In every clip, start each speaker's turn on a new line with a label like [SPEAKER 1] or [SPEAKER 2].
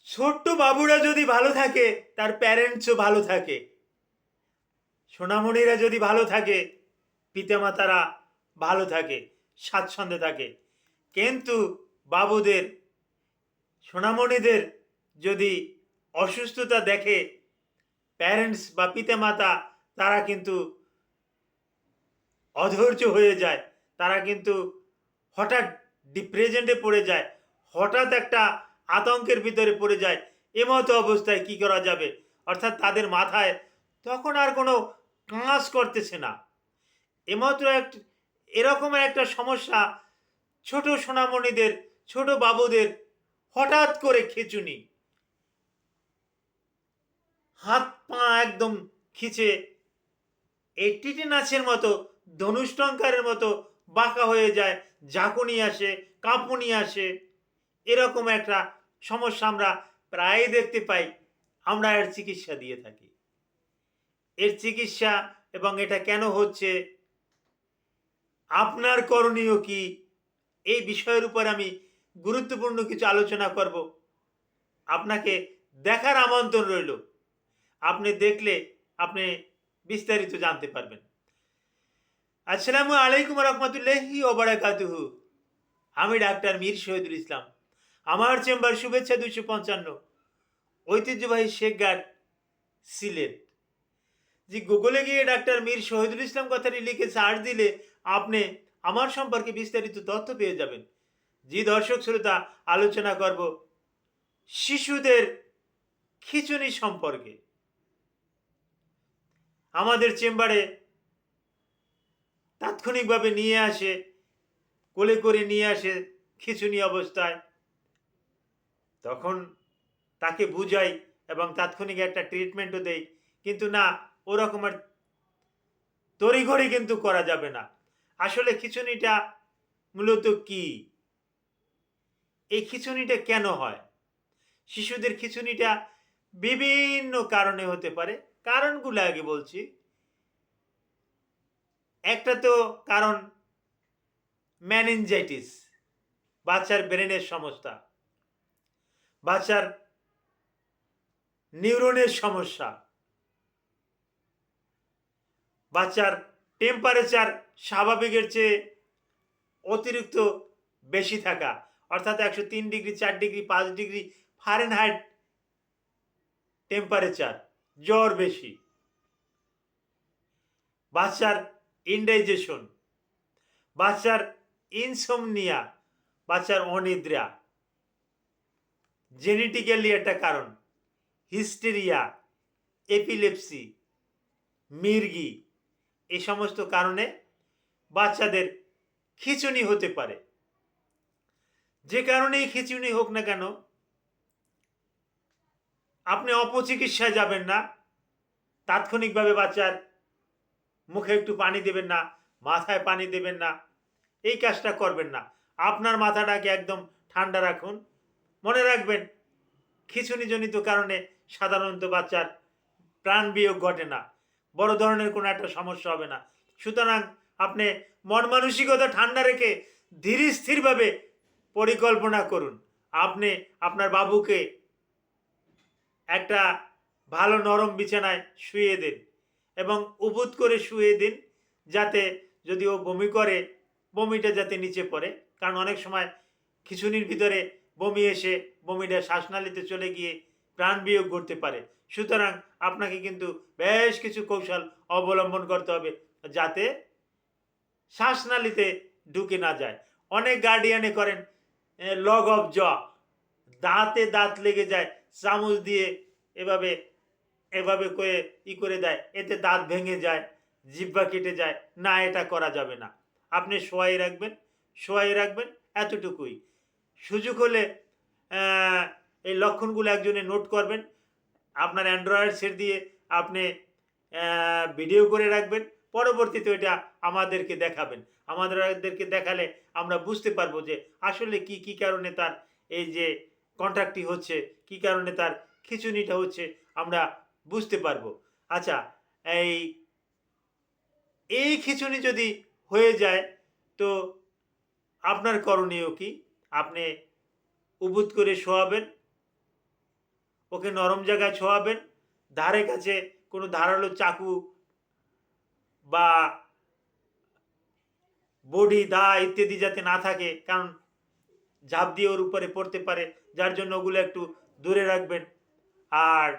[SPEAKER 1] ছোট্ট বাবুরা যদি ভালো থাকে তার প্যারেন্টসও ভালো থাকে, সোনামণিরা যদি ভালো থাকে পিতামাতারা ভালো থাকে, স্বাচ্ছন্দ্যে থাকে। কিন্তু বাবুদের, সোনামণিদের যদি অসুস্থতা দেখে প্যারেন্টস বা পিতামাতা, তারা কিন্তু অধৈর্য হয়ে যায়, তারা কিন্তু হঠাৎ ডিপ্রেশনে পড়ে যায়, হঠাৎ একটা আতঙ্কের ভিতরে পড়ে যায়। এমতো অবস্থায় কি করা যাবে? অর্থাৎ তাদের মাথায় তখন আর কোনো কাজ করতেছে না। এমতো এরকম একটা সমস্যা ছোট সোনামণিদের, ছোট বাবুদের হঠাৎ করে খিঁচুনি, হাত পা একদম খিচে এই টিটেনাসের মতো, ধনুষ্টঙ্কারের মতো বাঁকা হয়ে যায়, ঝাঁকুনি আসে, কাঁপুনি আসে। এরকম একটা সমস্যা আমরা প্রায় দেখতে পাই। আমরা এর চিকিৎসা দিয়ে থাকি। এর চিকিৎসা এবং এটা কেন হচ্ছে, আপনার করণীয় কি, এই বিষয়ের উপর আমি গুরুত্বপূর্ণ কিছু আলোচনা করব। আপনাকে দেখার আমন্ত্রণ রইল। আপনি দেখলে আপনি বিস্তারিত জানতে পারবেন। আসসালামু আলাইকুম রহমতুল্লাহি ওয়া বারাকাতুহু। আমি ডাক্তার মীর শহীদুল ইসলাম। আমার চেম্বার শুভেচ্ছা 255, ঐতিহ্যবাহী শেখঘাট, সিলেট। যে গুগলে গিয়ে ডাক্তার মীর শহীদুল ইসলাম কথাটি লিখে সার্চ দিলে আপনি আমার সম্পর্কে বিস্তারিত তথ্য পেয়ে যাবেন। জি দর্শক শ্রোতা, আলোচনা করব শিশুদের খিঁচুনি সম্পর্কে। আমাদের চেম্বারে তাৎক্ষণিকভাবে নিয়ে আসে, কোলে করে নিয়ে আসে খিঁচুনি অবস্থায়, তখন তাকে বুঝাই এবং তাৎক্ষণিক একটা ট্রিটমেন্টও দেই। কিন্তু না, ওরকমের তড়িঘড়ি কিন্তু করা যাবে না। আসলে খিঁচুনিটা মূলত কি, এই খিঁচুনিটা কেন হয়? শিশুদের খিঁচুনিটা বিভিন্ন কারণে হতে পারে। কারণগুলো আগে বলছি। একটা তো কারণ ম্যানিনজাইটিস, বাচ্চার ব্রেনের সমস্যা, বাচ্চার নিউরনের সমস্যা, বাচ্চার টেম্পারেচার স্বাভাবিকের চেয়ে অতিরিক্ত বেশি থাকা, অর্থাৎ 103 degree, 4 degree, 5 degree Fahrenheit temperature, জ্বর বেশি, বাচ্চার ইনডাইজেশন, বাচ্চার ইনসোমনিয়া, বাচ্চার অনিদ্রা, জেনেটিক্যালি একটা কারণ, হিস্টেরিয়া, এপিলেপসি, মির্গি, এই সমস্ত কারণে বাচ্চাদের খিঁচুনি হতে পারে। যে কারণেই খিঁচুনি হোক না কেন, আপনি অপচিকিৎসায় যাবেন না। তাৎক্ষণিকভাবে বাচ্চার মুখে একটু পানি দেবেন না, মাথায় পানি দেবেন না, এই কাজটা করবেন না। আপনার মাথাটাকে একদম ঠান্ডা রাখুন। মনে রাখবেন, খিঁচুনিজনিত কারণে সাধারণত বাচ্চার প্রাণ বিয়োগ ঘটে না, বড় ধরনের কোনো একটা সমস্যা হবে না। সুতরাং আপনি মন মানসিকতা ঠান্ডা রেখে ধীর স্থিরভাবে পরিকল্পনা করুন। আপনি আপনার বাবুকে একটা ভালো নরম বিছানায় শুইয়ে দিন এবং উবুত করে শুয়ে দিন, যাতে যদি ও বমি করে, বমিটা যাতে নিচে পড়ে। কারণ অনেক সময় খিঁচুনির ভিতরে বমি এসে বমিটা শ্বাসনালীতে চলে গিয়ে প্রাণ বিয়োগ ঘটতে পারে। সুতরাং আপনাকে কিন্তু বেশ কিছু কৌশল অবলম্বন করতে হবে, যাতে শ্বাসনালীতে ঢুকে না যায়। অনেক গার্ডিয়ানে করেন লগ অফ জ, দাঁতে দাঁত লেগে যায়, চামচ দিয়ে এভাবে এভাবে করে করে দেয়, এতে দাঁত ভেঙে যায়, জিহ্বা কেটে যায়। না, এটা করা যাবে না। আপনি শোয়াই রাখবেন, শোয়াই রাখবেন, এতটুকুই। সুযোগ হলে এই লক্ষণগুলো একজনে নোট করবেন, আপনার অ্যান্ড্রয়েড সেট দিয়ে আপনি ভিডিও করে রাখবেন, পরবর্তীতে ওইটা আমাদেরকে দেখাবেন। আমাদেরকে দেখালে আমরা বুঝতে পারবো যে আসলে কি কি কারণে তার এই যে কন্ট্রাক্টটি হচ্ছে, কি কারণে তার খিঁচুনিটা হচ্ছে, আমরা বুঝতে পারবো। আচ্ছা, এই এই খিঁচুনি যদি হয়ে যায়, তো আপনার করণীয় কি? আপনি উবুত করে শোয়াবেন, ওকে নরম জায়গায় ছোঁয়াবেন। ধারে কাছে কোনো ধারালো চাকু বা বডি, দা ইত্যাদি যাতে না থাকে, কারণ ঝাঁপ দিয়ে ওর উপরে পড়তে পারে, যার জন্য ওগুলো একটু দূরে রাখবেন। আর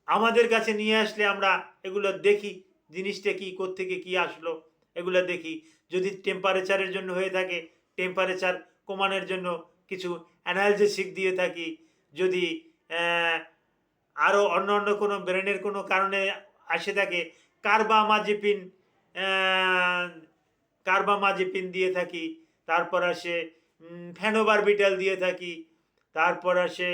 [SPEAKER 1] আমাদের কাছে নিয়ে আসলে আমরা এগুলো দেখি, জিনিসটা কি, কোত্থেকে কি আসলো, এগুলো দেখি। যদি টেম্পারেচারের জন্য হয়ে থাকে, টেম্পারেচার কমানোর জন্য কিছু অ্যানালজেসিক দিয়ে থাকি। যদি আরও অন্য অন্য কোনো ব্রেনের কোনো কারণে আসে থাকে, কার্বামাজেপিন কার্বামাজেপিন দিয়ে থাকি। তারপর আসে ফেনোবারবিটাল দিয়ে থাকি। তারপর আসে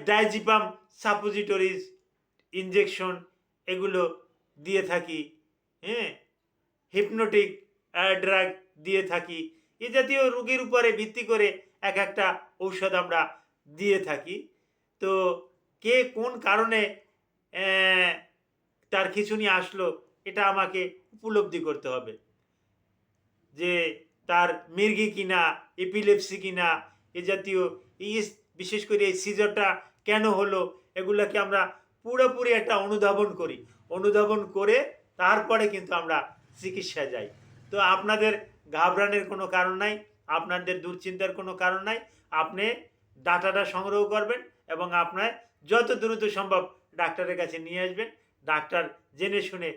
[SPEAKER 1] ডাইজিপাম সাপোজিটরিজ ইনজেকশন, এগুলো দিয়ে থাকি। হ্যাঁ, হিপনোটিক ড্রাগ দিয়ে থাকি। এ জাতীয় রোগীর উপরে ভিত্তি করে এক একটা ঔষধ আমরা দিয়ে থাকি। তো কে কোন কারণে তার খিঁচুনি আসলো, এটা আমাকে উপলব্ধি করতে হবে। যে তার মির্গি কিনা, এপিলেপসি কিনা, এ জাতীয় এই বিশেষ করে এই সিজারটা কেন হলো, এগুলাকে আমরা পুরোপুরি একটা অনুধাবন করি। অনুধাবন করে তারপরে কিন্তু আমরা চিকিৎসায় যাই। তো আপনাদের ঘাবড়ানোর কোনো কারণ নাই, আপনাদের দুশ্চিন্তার কোনো কারণ নাই। আপনি ডাটাটা সংগ্রহ করবেন এবং আপনার যত দ্রুত সম্ভব ডাক্তারের কাছে নিয়ে আসবেন। ডাক্তার জেনে শুনে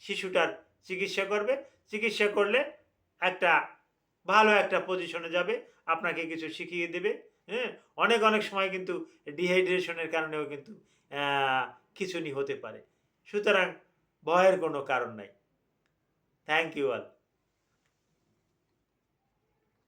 [SPEAKER 1] শিশুটার চিকিৎসা করবে। চিকিৎসা করলে একটা ভালো একটা পজিশনে যাবে, আপনাকে কিছু শিখিয়ে দেবে। হ্যাঁ, অনেক অনেক সময় কিন্তু ডিহাইড্রেশনের কারণেও কিন্তু খিঁচুনি হতে পারে। সুতরাং ভয়ের কোনো কারণ নাই। Thank you all.